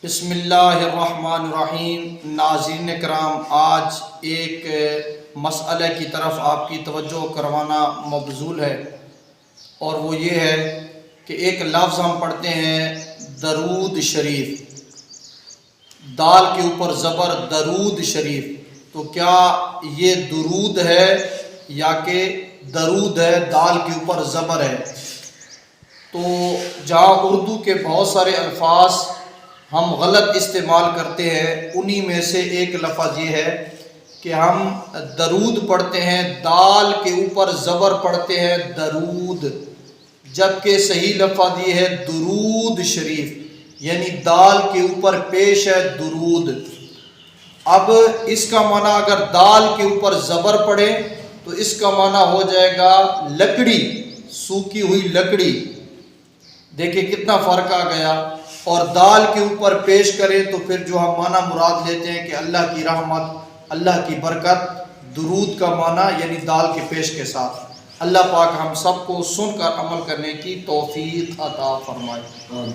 بسم اللہ الرحمن الرحیم۔ ناظرین کرام، آج ایک مسئلے کی طرف آپ کی توجہ کروانا مبذول ہے، اور وہ یہ ہے کہ ایک لفظ ہم پڑھتے ہیں درود شریف، دال کے اوپر زبر درود شریف، تو کیا یہ درود ہے یا کہ درود ہے دال کے اوپر زبر ہے؟ تو جہاں اردو کے بہت سارے الفاظ ہم غلط استعمال کرتے ہیں، انہی میں سے ایک لفظ یہ ہے کہ ہم درود پڑھتے ہیں، دال کے اوپر زبر پڑھتے ہیں درود، جبکہ صحیح لفظ یہ ہے درود شریف، یعنی دال کے اوپر پیش ہے درود۔ اب اس کا معنی اگر دال کے اوپر زبر پڑھے تو اس کا معنی ہو جائے گا لکڑی، سوکھی ہوئی لکڑی۔ دیکھیں کتنا فرق آ گیا۔ اور دال کے اوپر پیش کریں تو پھر جو ہم معنی مراد لیتے ہیں کہ اللہ کی رحمت، اللہ کی برکت، درود کا معنی یعنی دال کے پیش کے ساتھ۔ اللہ پاک ہم سب کو سن کر عمل کرنے کی توفیق عطا فرمائے۔